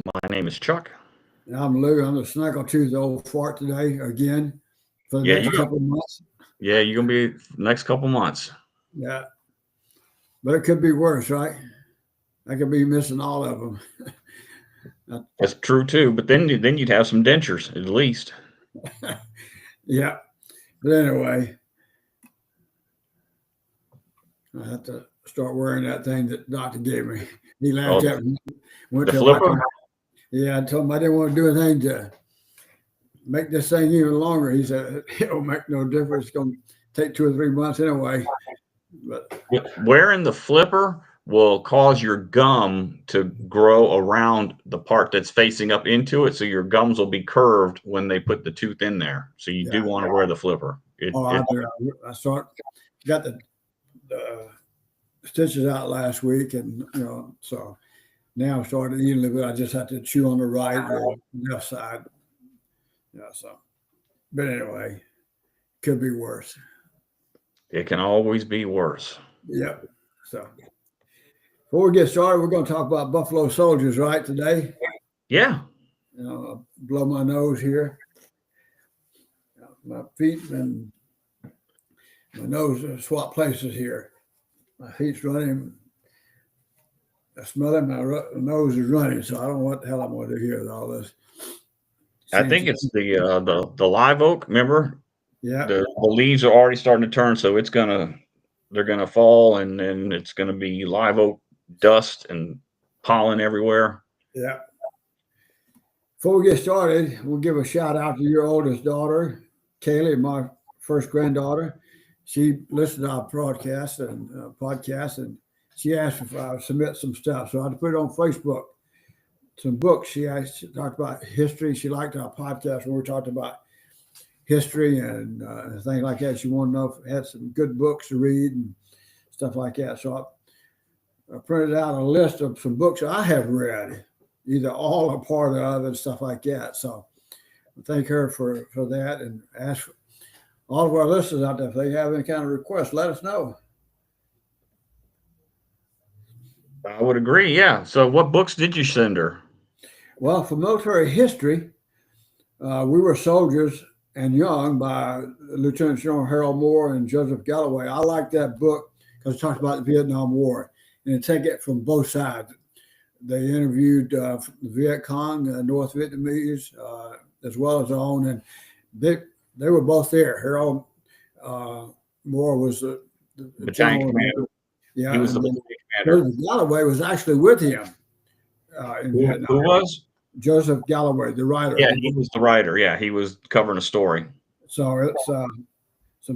My name is Chuck. And I'm Lou. I'm going to snuggle to the old fart today again for the Yeah, next couple of months. you're gonna be next couple months. Yeah, but it could be worse, right? I could be missing all of them. That's true too. But then you'd have some dentures at least. Yeah, but anyway, I have to start wearing that thing that doctor gave me. He laughed Oh, at me. Went the to like, flipper. yeah, I told him I didn't want to do anything to make this thing even longer. He said it'll make no difference. It's going to take 2 or 3 months anyway. But Wearing the flipper will cause your gum to grow around the part that's facing up into it, so your gums will be curved when they put the tooth in there. So you do yeah, want to wear the flipper. oh, I got the stitches out last week, and so now I'm starting to eat a little bit. I just have to chew on the right or left side. Yeah, so but anyway, could be worse. It can always be worse. Yep. So before we get started, we're going to talk about Buffalo Soldiers right today. Yeah. Blow my nose here. My feet and my nose swap places here. My feet's running. I smell it. My nose is running, so I don't know what the hell I'm going to do here with all this. I think it's the live oak. Remember, Yeah. the leaves are already starting to turn, so they're gonna fall, and then it's gonna be live oak dust and pollen everywhere. Yeah. Before we get started, we'll give a shout out to your oldest daughter, Kaylee, my first granddaughter. She listened to our podcast and she asked if I would submit some stuff. So I had to put it on Facebook. Some books. She talked about history. She liked our podcast when we talked about history and things like that. She wanted to know if it had some good books to read and stuff like that. So I printed out a list of some books I have read, either all or part of, and stuff like that. So I thank her for that, and ask all of our listeners out there, if they have any kind of requests, let us know. I would agree. Yeah. So, what books did you send her? Well, for military history, We Were Soldiers and Young by Lieutenant General Harold Moore and Joseph Galloway. I like that book because it talks about the Vietnam War and take it from both sides. They interviewed the Viet Cong, North Vietnamese, as well as their own, and they were both there. Harold Moore was the Battalion general. commander. Yeah, He was the and then battalion Joseph Galloway was actually with him in commander. Vietnam. Who was? Joseph Galloway, the writer. Yeah, he was the writer. Yeah, he was covering a story. So it's some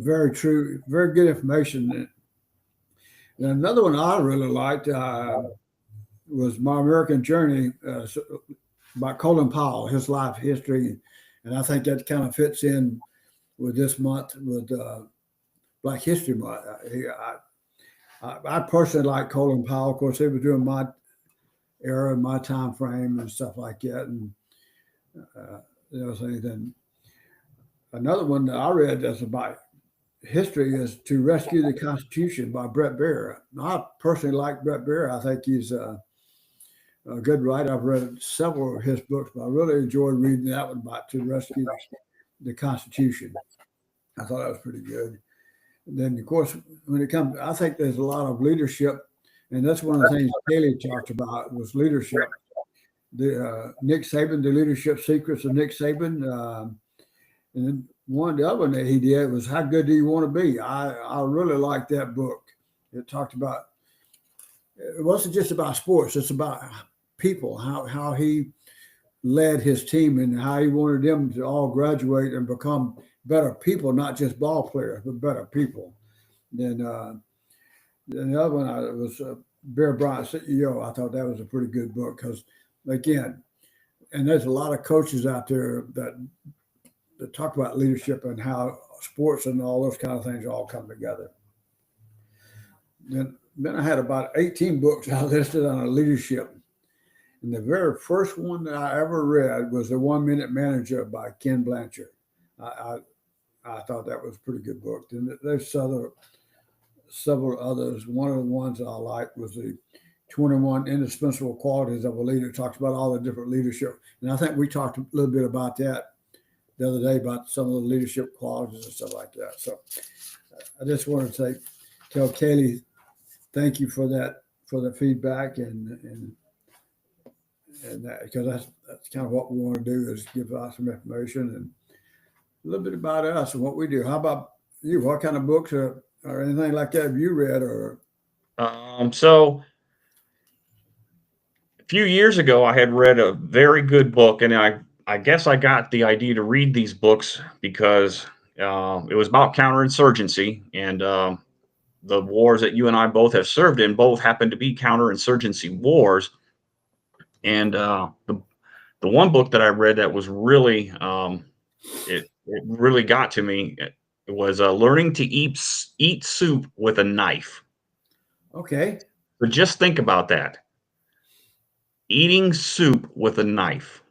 very true, very good information. And another one I really liked was My American Journey by Colin Powell, his life history. And I think that kind of fits in with this month with Black History Month. I personally like Colin Powell. Of course, he was doing my era, my time frame, and stuff like that. And then another one that I read that's about history is To Rescue the Constitution by Bret Baier. I personally like Bret Baier. I think he's a good writer. I've read several of his books, but I really enjoyed reading that one about To Rescue the Constitution. I thought that was pretty good. And then, of course, when it comes, I think there's a lot of leadership, and that's one of the things Kaylee talked about was leadership. The Nick Saban, The Leadership Secrets of Nick Saban. And then one of the other one that he did was How Good Do You Want to Be? I really liked that book. It talked about, it wasn't just about sports, it's about people, how he led his team and how he wanted them to all graduate and become better people, not just ball players, but better people. Then the other one was Bear Bryant, CEO. I thought that was a pretty good book because, again, and there's a lot of coaches out there that talk about leadership and how sports and all those kind of things all come together. Then I had about 18 books I listed on leadership. And the very first one that I ever read was The 1 Minute Manager by Ken Blanchard. I thought that was a pretty good book. And there's several others. One of the ones I liked was the 21 indispensable qualities of a leader. It talks about all the different leadership. And I think we talked a little bit about that the other day, about some of the leadership qualities and stuff like that. So I just want to tell Kaylee, thank you for that, for the feedback, and that, because that's kind of what we want to do, is give out some information and a little bit about us and what we do. How about you? What kind of books or anything like that have you read? Or So a few years ago, I had read a very good book, and I guess I got the idea to read these books because it was about counterinsurgency, and the wars that you and I both have served in both happen to be counterinsurgency wars. And the one book that I read that was really it really got to me. It was Learning to Eat Soup with a Knife. okay, So just think about that. Eating soup with a knife.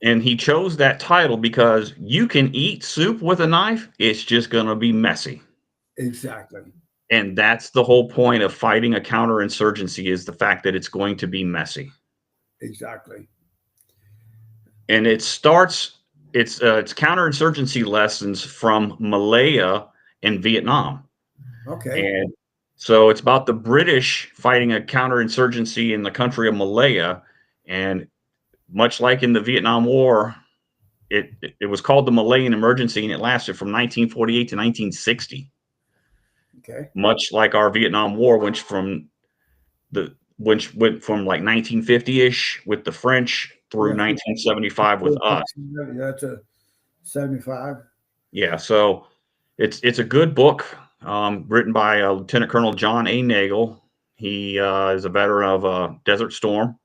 And he chose that title because you can eat soup with a knife. It's just going to be messy. exactly, And that's the whole point of fighting a counterinsurgency, is the fact that it's going to be messy. exactly. And it's counterinsurgency lessons from Malaya and Vietnam. Okay, And so it's about the British fighting a counterinsurgency in the country of Malaya. And much like in the Vietnam War, it was called the Malayan Emergency, and it lasted from 1948 to 1960. okay. Much like our Vietnam War, which went from like 1950-ish with the French through Yeah, 1975 with us. that's a 75. Yeah, so it's a good book, written by Lieutenant Colonel John A. Nagel. He is a veteran of Desert Storm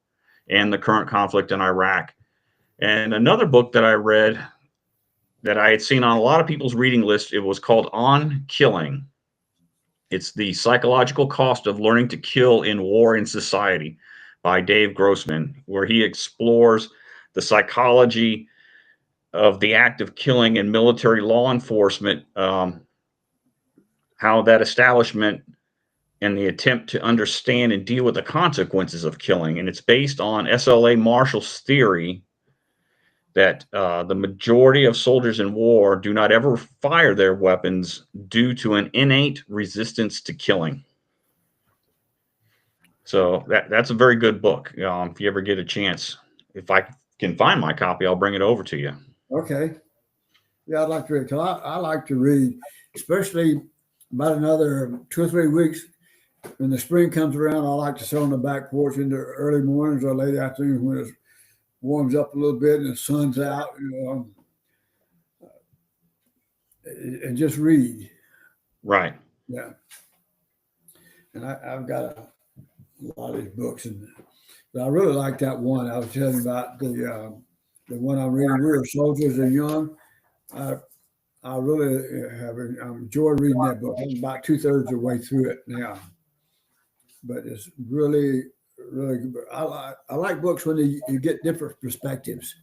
and the current conflict in Iraq. And another book that I read that I had seen on a lot of people's reading list, it was called On Killing. It's the psychological cost of learning to kill in war and society by Dave Grossman, where he explores the psychology of the act of killing in military law enforcement, how that establishment and the attempt to understand and deal with the consequences of killing. And it's based on SLA Marshall's theory that the majority of soldiers in war do not ever fire their weapons due to an innate resistance to killing. So that's a very good book. If you ever get a chance, if I can find my copy, I'll bring it over to you. Okay. Yeah, I'd like to read, because I like to read, especially about another 2 or 3 weeks. When the spring comes around, I like to sit on the back porch in the early mornings or late afternoon when it warms up a little bit and the sun's out, and just read. Right. Yeah. And I've got a lot of these books, but I really like that one I was telling you about, the one I'm reading, We Are Soldiers and Young. I really have enjoyed reading that book. I'm about 2/3 of the way through it now, but it's really, really good. I like books when you get different perspectives.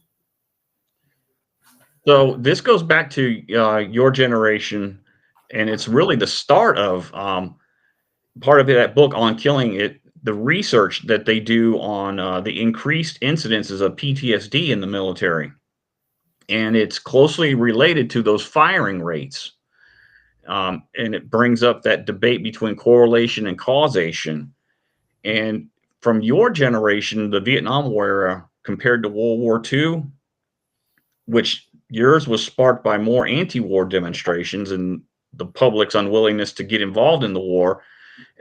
So this goes back to your generation, and it's really the start of part of that book On Killing It. The research that they do on the increased incidences of PTSD in the military, and it's closely related to those firing rates. And it brings up that debate between correlation and causation. And from your generation, the Vietnam War era compared to World War II, which yours was sparked by more anti-war demonstrations and the public's unwillingness to get involved in the war.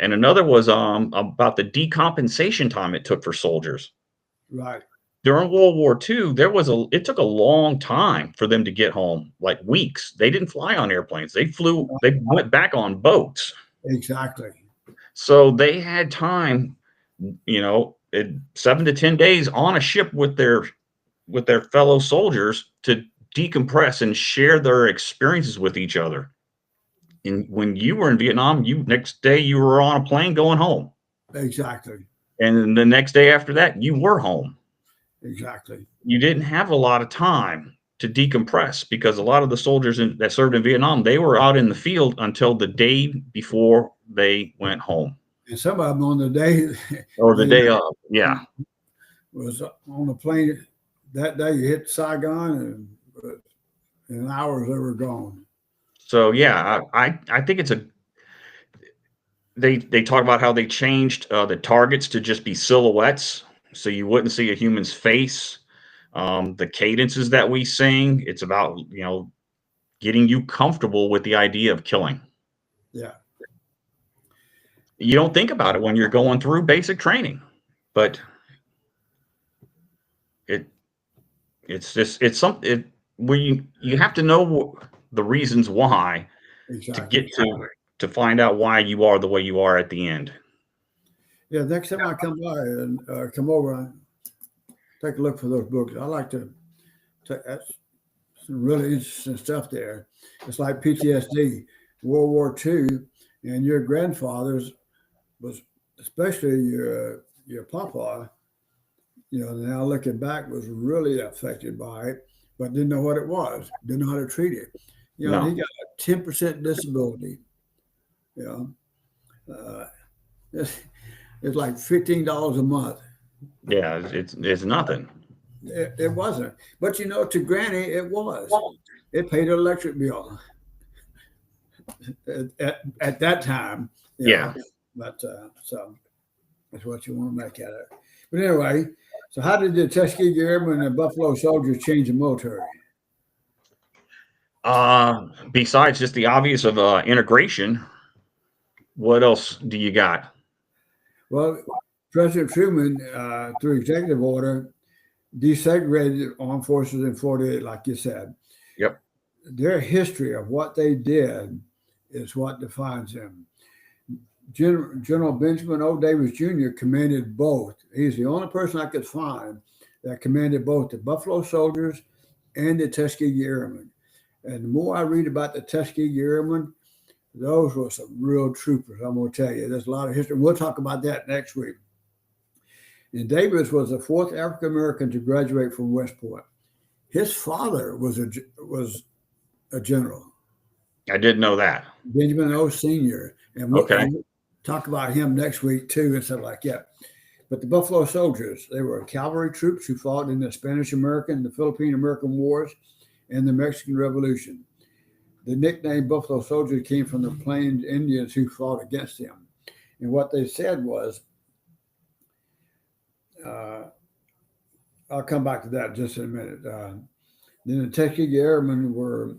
And another was about the decompensation time it took for soldiers. Right. During World War II, it took a long time for them to get home, like weeks. They didn't fly on airplanes. They went back on boats. Exactly. So they had time, 7 to 10 days on a ship with their fellow soldiers to decompress and share their experiences with each other. And when you were in Vietnam, next day you were on a plane going home. Exactly. And the next day after that, you were home. Exactly. You didn't have a lot of time to decompress because a lot of the soldiers that served in Vietnam, they were out in the field until the day before they went home. And some of them on the day or the they day of. Yeah. was on the plane that day. You hit Saigon, and in hours they were gone. So yeah, I think it's a they talk about how they changed the targets to just be silhouettes, so you wouldn't see a human's face. The cadences that we sing, it's about getting you comfortable with the idea of killing. Yeah, You don't think about it when you're going through basic training, but it it's just it's something where you have to know the reasons why to exactly. get to find out why you are the way you are at the end. Yeah, next time I come by and come over, take a look for those books. I like to take that's some really interesting stuff there. It's like PTSD, World War II, and your grandfather's was, especially your papa. Now looking back, was really affected by it, but didn't know what it was, didn't know how to treat it. And he No, got a 10% disability. You uh, it's, it's like $15 a month. yeah, it's nothing. It wasn't, but to Granny, it was. It paid her electric bill at that time. You Yeah. know, but so that's what you want to make out of it. But anyway, so how did the Tuskegee Airmen and Buffalo Soldiers change the military? Besides just the obvious of integration, what else do you got? Well, President Truman, through executive order, desegregated armed forces in 48, like you said. Yep. Their history of what they did is what defines them. General Benjamin O. Davis Jr. commanded both. He's the only person I could find that commanded both the Buffalo Soldiers and the Tuskegee Airmen. And the more I read about the Tuskegee Airmen, those were some real troopers, I'm going to tell you. There's a lot of history. We'll talk about that next week. And Davis was the fourth African American to graduate from West Point. His father was a general. I didn't know that. Benjamin O. Sr. And we'll Okay. talk about him next week too and stuff like that. But the Buffalo Soldiers, they were cavalry troops who fought in the Spanish-American, the Philippine-American Wars, and the Mexican Revolution. The nickname Buffalo Soldiers came from the Plains Indians who fought against them. And what they said was, I'll come back to that in just in a minute. Then the Tuskegee Airmen were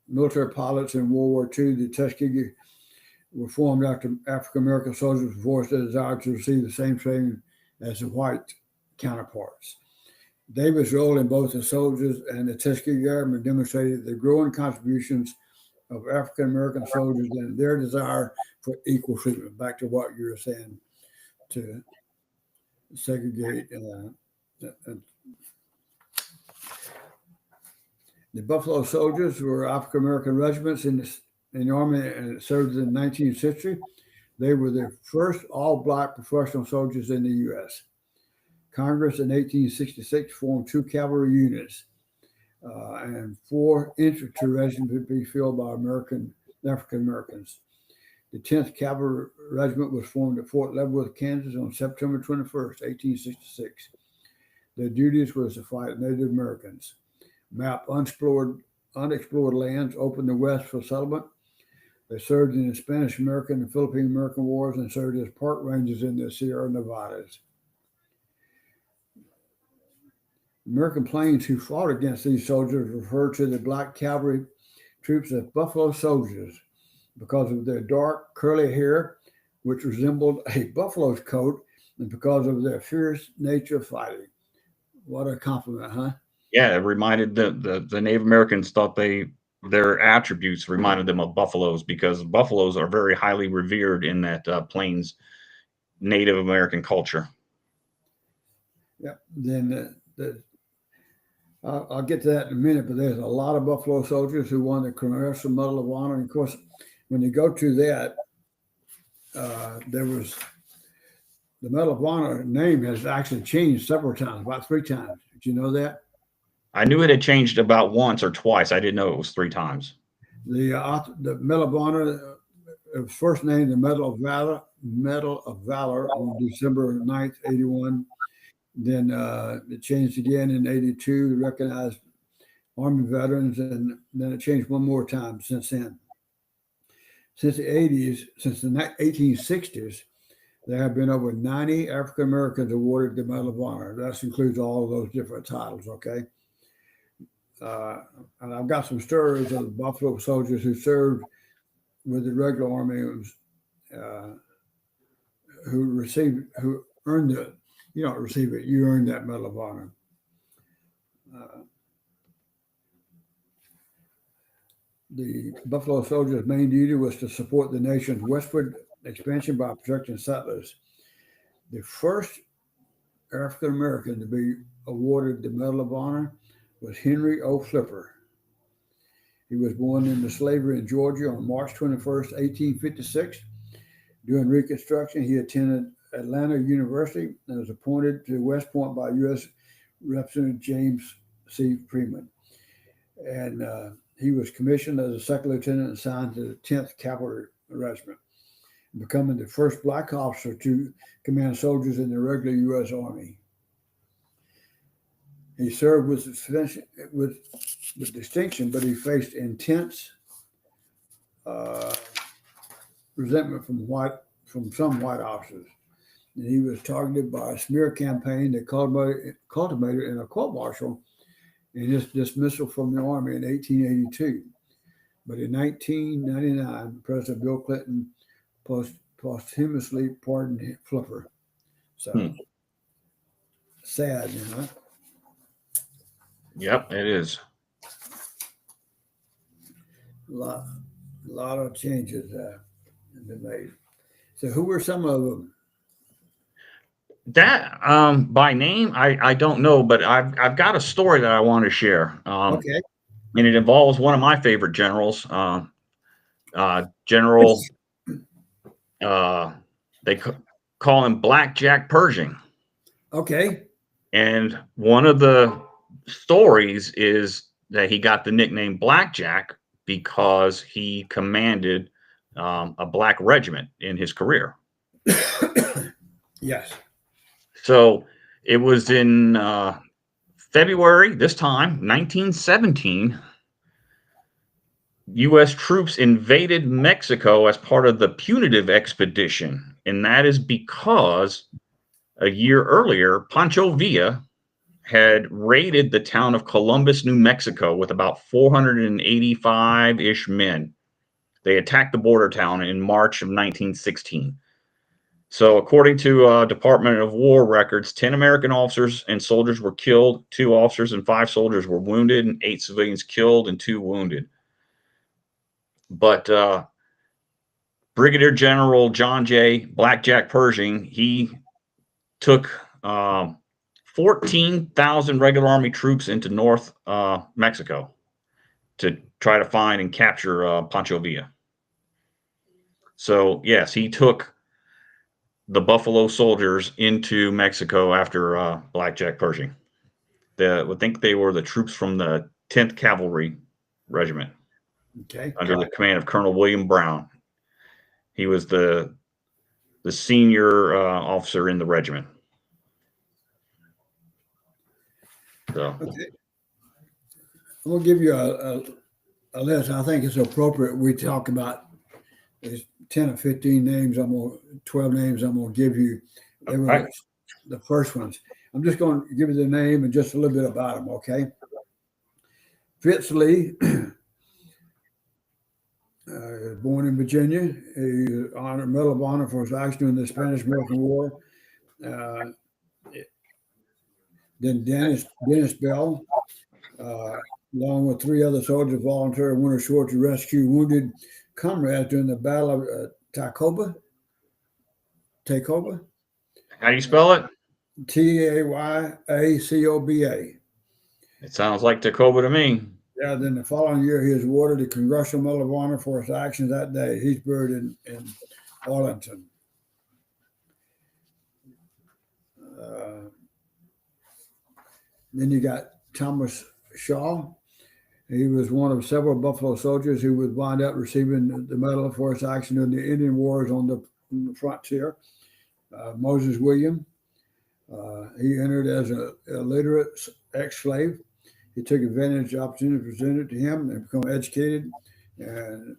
military pilots in World War II. The Tuskegee were formed after African American soldiers voiced their desire to receive the same training as the white counterparts. Davis' role in both the soldiers and the Tuskegee Airmen demonstrated the growing contributions of African American soldiers and their desire for equal treatment. Back to what you were saying, to segregate. The Buffalo Soldiers were African American regiments in the Army and served in the 19th century. They were the first all-black professional soldiers in the U.S. Congress in 1866 formed 2 cavalry units and 4 infantry regiments to be filled by African Americans. The 10th Cavalry Regiment was formed at Fort Leavenworth, Kansas on September 21st, 1866. Their duties was to fight Native Americans, map unexplored lands, open the West for settlement. They served in the Spanish-American and Philippine-American Wars and served as park rangers in the Sierra Nevadas. American Plains who fought against these soldiers referred to the black cavalry troops as Buffalo Soldiers because of their dark, curly hair, which resembled a buffalo's coat, and because of their fierce nature of fighting. What a compliment, huh? Yeah, it reminded the Native Americans thought their attributes reminded them of buffaloes because buffaloes are very highly revered in that Plains Native American culture. Yeah. Then I'll get to that in a minute, but there's a lot of Buffalo Soldiers who won the Congressional Medal of Honor. And of course, when you go to that, there was the Medal of Honor name has actually changed several times, about 3 times. Did you know that? I knew it had changed about once or twice. I didn't know it was 3 times. The Medal of Honor was first named the Medal of Medal of Valor on December 9th, 81. Then it changed again in 82 to recognize Army veterans, and then it changed one more time since then. Since the 80s, since the 1860s, there have been over 90 African Americans awarded the Medal of Honor. That includes all of those different titles, okay? And I've got some stories of Buffalo soldiers who served with the regular Army, who earned it. You don't receive it, you earned that Medal of Honor. The Buffalo Soldiers' main duty was to support the nation's westward expansion by protecting settlers. The first African American to be awarded the Medal of Honor was Henry O. Flipper. He was born into slavery in Georgia on March 21st, 1856. During Reconstruction, he attended Atlanta University and was appointed to West Point by U.S. Representative James C. Freeman. And he was commissioned as a second lieutenant and assigned to the 10th Cavalry Regiment, becoming the first black officer to command soldiers in the regular U.S. Army. He served with distinction, but he faced intense resentment from some white officers. And he was targeted by a smear campaign that culminated in a court martial and his dismissal from the Army in 1882. But in 1999, President Bill Clinton posthumously pardoned Flipper. So sad, you know. Yep, it is. A lot of changes have been made. So who were some of them? That by name, I don't know, but I've got a story that I want to share. Okay. And it involves one of my favorite generals, General. They call him Black Jack Pershing. Okay. And one of the stories is that he got the nickname Blackjack because he commanded a black regiment in his career. Yes. So it was in February, this time, 1917, U.S. troops invaded Mexico as part of the Punitive Expedition. And that is because a year earlier, Pancho Villa had raided the town of Columbus, New Mexico with about 485-ish men. They attacked the border town in March of 1916. So according to Department of War records, 10 American officers and soldiers were killed, 2 officers and 5 soldiers were wounded, and 8 civilians killed and 2 wounded. But Brigadier General John J. Blackjack Pershing, he took 14,000 regular Army troops into North Mexico to try to find and capture Pancho Villa. So, yes, he took the Buffalo Soldiers into Mexico after Blackjack Pershing. I think they were the troops from the 10th Cavalry Regiment. Okay. Under the command of Colonel William Brown. He was the senior officer in the regiment. So. Okay. I'm going to give you a list. I think it's appropriate we talk about these 10 or 15 names. 12 names I'm going to give you. They were right. The first ones. I'm just going to give you the name and just a little bit about them, okay? Fitz Lee, born in Virginia. He honored Medal of Honor for his action in the Spanish-American War. Then Dennis Bell, along with 3 other soldiers, volunteered and went ashore to rescue wounded comrades during the Battle of Tacoma. How do you spell it? Tayacooba. It sounds like Tacoma to me. Yeah, then the following year, he was awarded the Congressional Medal of Honor for his actions that day. He's buried in Arlington. Then you got Thomas Shaw. He was one of several Buffalo soldiers who would wind up receiving the medal for his action in the Indian Wars on the on the frontier. Moses William, he entered as an illiterate ex-slave. He took advantage of the opportunity presented to him and become educated, and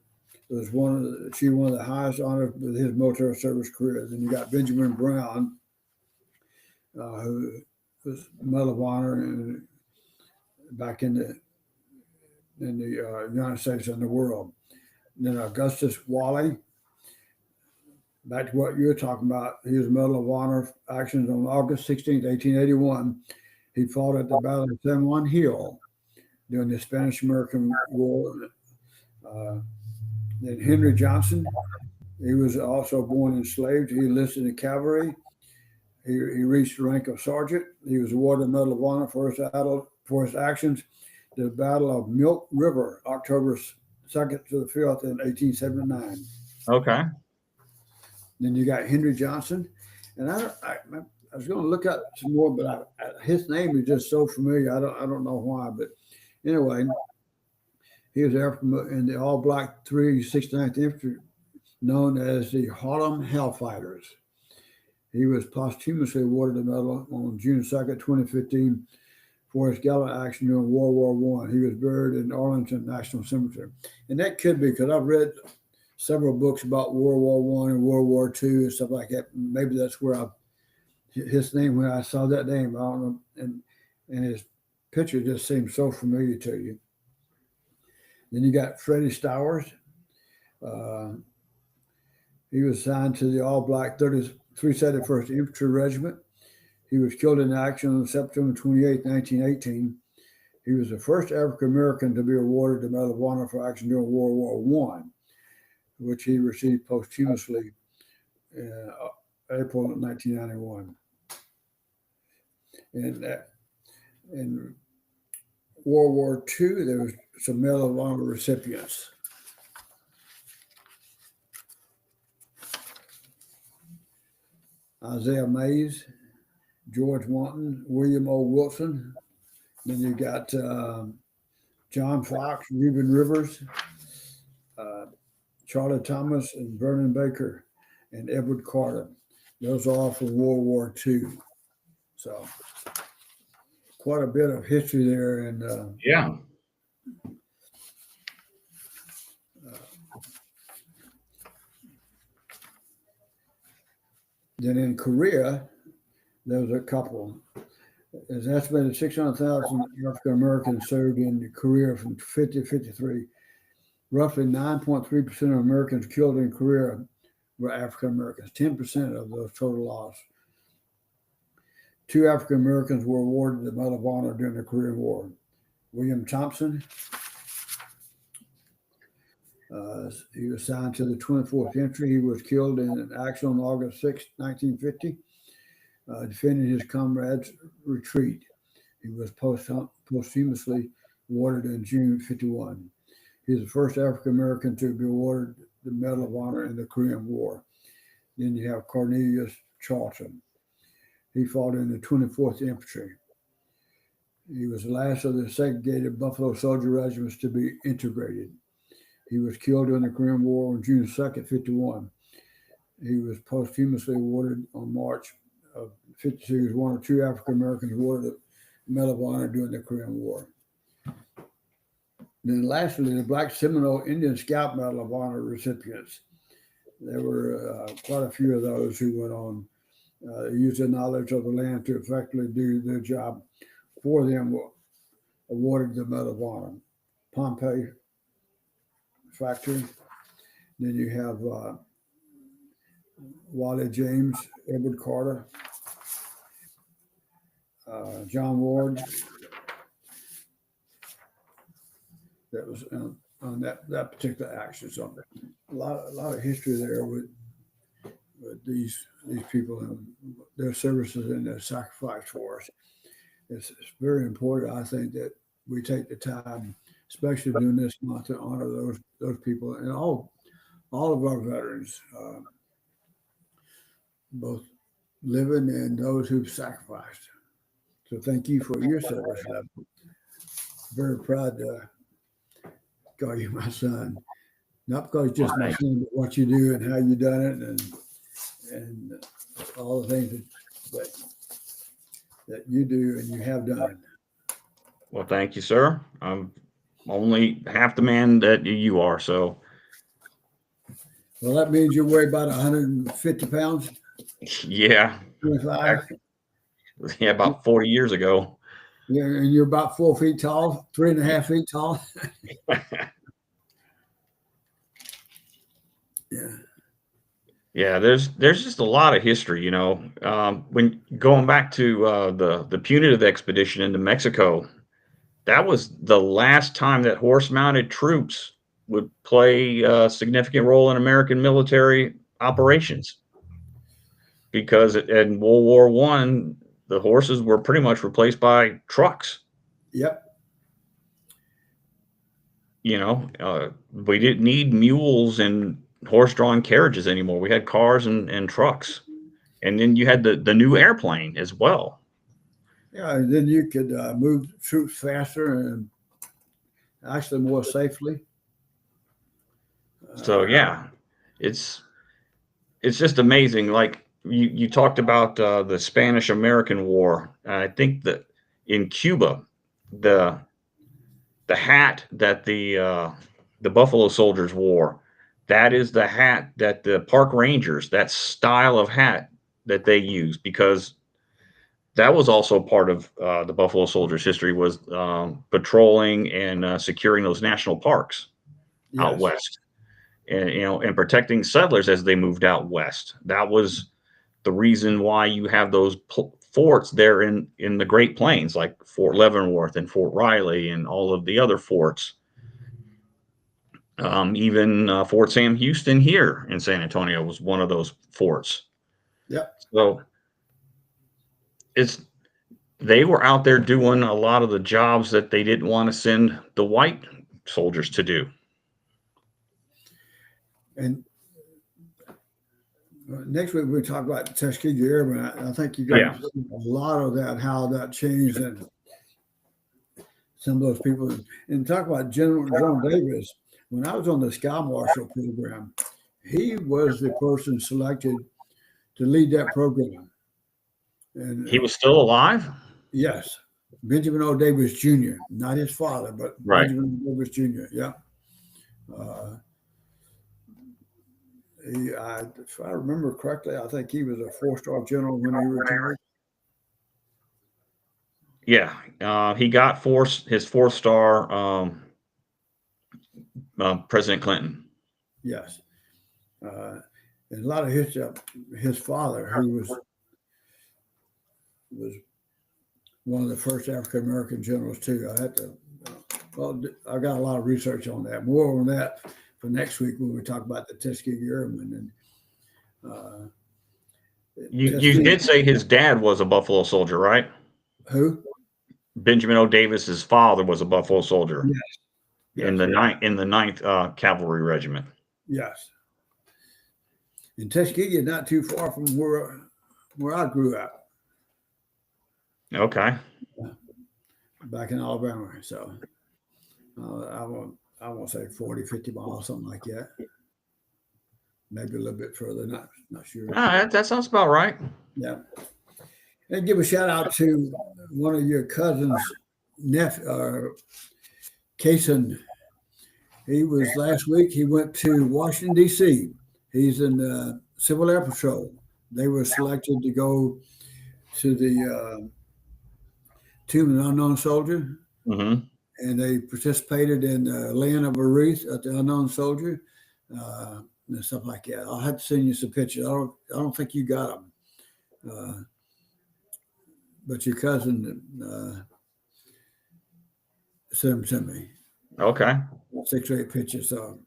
was achieved one of the highest honors with his military service career. Then you got Benjamin Brown, who was Medal of Honor and back in the United States and the world. And then Augustus Wally, back to what you were talking about, he was Medal of Honor actions on August 16th, 1881. He fought at the Battle of San Juan Hill during the Spanish-American War. Then Henry Johnson, he was also born enslaved. He enlisted in cavalry. He reached the rank of sergeant. He was awarded the Medal of Honor for his actions at the Battle of Milk River, October 2nd to the 5th in 1879. Okay. Then you got Henry Johnson, and I was going to look up some more, but his name is just so familiar. I don't know why, but anyway, he was there in the all-black 369th Infantry, known as the Harlem Hellfighters. He was posthumously awarded the medal on June 2nd, 2015, for his gallant action during World War I. He was buried in Arlington National Cemetery, and that could be because I've read several books about World War I and World War II and stuff like that. Maybe that's where his name, when I saw that name, I don't know, and his picture just seems so familiar to you. Then you got Freddie Stowers. He was assigned to the all-black 371st Infantry Regiment. He was killed in action on September 28, 1918. He was the first African-American to be awarded the Medal of Honor for action during World War I, which he received posthumously in April 1991. In World War II, there was some Medal of Honor recipients. Isaiah Mays, George Wanton, William O. Wilson. Then you got John Fox, Reuben Rivers, Charlie Thomas, and Vernon Baker, and Edward Carter. Those are all from World War II. So quite a bit of history there. And yeah. Then in Korea, there was a couple. It's estimated 600,000 African Americans served in Korea from 50 to 53. Roughly 9.3% of Americans killed in Korea were African Americans, 10% of those total loss. 2 African Americans were awarded the Medal of Honor during the Korean War. William Thompson, he was assigned to the 24th Infantry. He was killed in action on August 6, 1950, defending his comrades' retreat. He was posthumously awarded in June 51. He's the first African American to be awarded the Medal of Honor in the Korean War. Then you have Cornelius Charlton. He fought in the 24th Infantry. He was the last of the segregated Buffalo Soldier regiments to be integrated. He was killed during the Korean War on June 2nd, 51. He was posthumously awarded on March of 52. He was one of 2 African Americans awarded the Medal of Honor during the Korean War. Then lastly, the Black Seminole Indian Scout Medal of Honor recipients. There were quite a few of those who went on, use their knowledge of the land to effectively do their job for them, awarded the Medal of Honor. Pompey Factory. Then you have Wally James, Edward Carter, John Ward. That was on that particular action. So a lot of history there with these people and their services and their sacrifice for us. It's very important, I think, that we take the time, especially during this month, to honor those people and all of our veterans, both living and those who've sacrificed. So thank you for your service. I'm very proud to call you my son, not because just my son, but what you do and how you done it, and and all the things that you do and you have done. Well, thank you, sir. I'm only half the man that you are. So, Well, that means you weigh about 150 pounds, yeah, 25. yeah, about 40 years ago. Yeah, and you're about 4 feet tall, 3.5 feet tall. Yeah. Yeah, there's just a lot of history, when going back to the punitive expedition into Mexico, that was the last time that horse-mounted troops would play a significant role in American military operations, because in World War One, the horses were pretty much replaced by trucks. Yep. We didn't need mules and horse-drawn carriages anymore. We had cars and trucks. And then you had the new airplane as well. Yeah, and then you could move troops faster and actually more safely. So yeah, it's just amazing. Like you talked about the Spanish American War. I think that in Cuba, the hat that the Buffalo Soldiers wore, that is the hat that the park rangers, that style of hat that they use, because that was also part of the Buffalo Soldiers' history, was patrolling and securing those national parks out Yes. west, and protecting settlers as they moved out west. That was the reason why you have those forts there in the Great Plains, like Fort Leavenworth and Fort Riley and all of the other forts. Even Fort Sam Houston here in San Antonio was one of those forts. Yep. So they were out there doing a lot of the jobs that they didn't want to send the white soldiers to do. And next week we'll talk about Tuskegee Airmen. I think you got a lot of that, how that changed, and some of those people. And talk about General John Davis. When I was on the Sky Marshal program, he was the person selected to lead that program. And he was still alive? Yes. Benjamin O. Davis Jr., not his father, but right. Benjamin O. Davis Jr., yeah. If I remember correctly, I think he was a 4-star general when he retired. Yeah, he got his 4-star President Clinton. Yes. And a lot of his father, who was one of the first African American generals too. I got a lot of research on that. More on that for next week when we talk about the Tuskegee Airmen. And you did say his dad was a Buffalo Soldier, right? Who? Benjamin O. Davis's father was a Buffalo Soldier. Yes. In the 9th Cavalry Regiment. Yes. And Tuskegee is not too far from where I grew up. Okay. Back in Alabama. So I won't say 40, 50 miles, something like that. Maybe a little bit further, not sure. That sounds about right. Yeah. And give a shout out to one of your cousins, Kason. He was last week. He went to Washington, D.C. He's in the Civil Air Patrol. They were selected to go to the Tomb of the Unknown Soldier. Mm-hmm. And they participated in laying of a wreath at the Unknown Soldier and stuff like that. I'll have to send you some pictures. I don't think you got them. But your cousin sent them to me. Okay. 6 or 8 pictures. So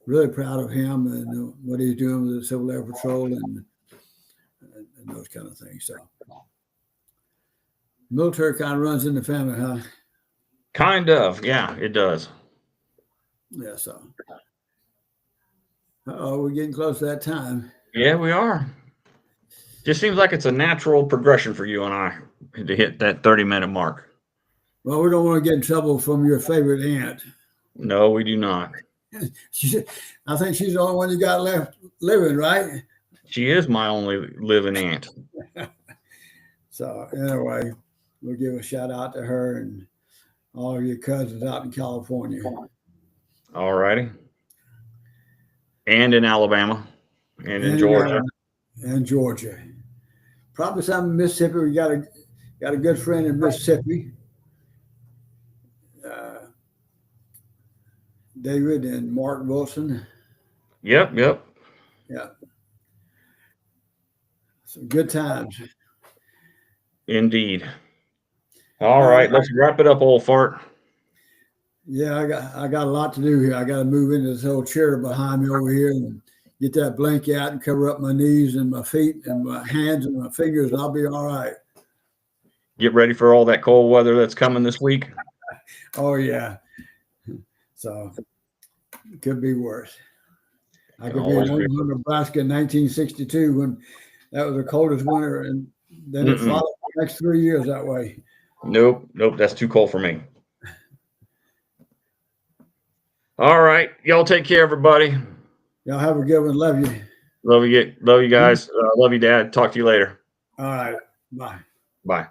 really proud of him and what he's doing with the Civil Air Patrol and those kind of things. So military kind of runs in the family, huh? Kind of. Yeah, it does. Yeah, so. We're getting close to that time. Yeah, we are. Just seems like it's a natural progression for you and I to hit that 30-minute mark. Well, we don't want to get in trouble from your favorite aunt. No, we do not. I think she's the only one you got left living, right? She is my only living aunt. So anyway, we'll give a shout out to her and all of your cousins out in California All righty. And in Alabama and in and Georgia. Georgia. Probably some in Mississippi. We got a good friend in Mississippi, David and Mark Wilson. Yep. Yeah, some good times. Indeed. All right, let's wrap it up, old fart. Yeah, I got a lot to do here. I got to move into this old chair behind me over here and get that blanket out and cover up my knees and my feet and my hands and my fingers, and I'll be all right. Get ready for all that cold weather that's coming this week. Oh yeah. So it could be worse. I could be in Omaha, Nebraska in 1962 when that was the coldest winter, and then it followed the next 3 years that way. Nope, that's too cold for me. All right, y'all take care, everybody. Y'all have a good one. Love you. Love you guys. Love you, Dad. Talk to you later. All right. Bye. Bye.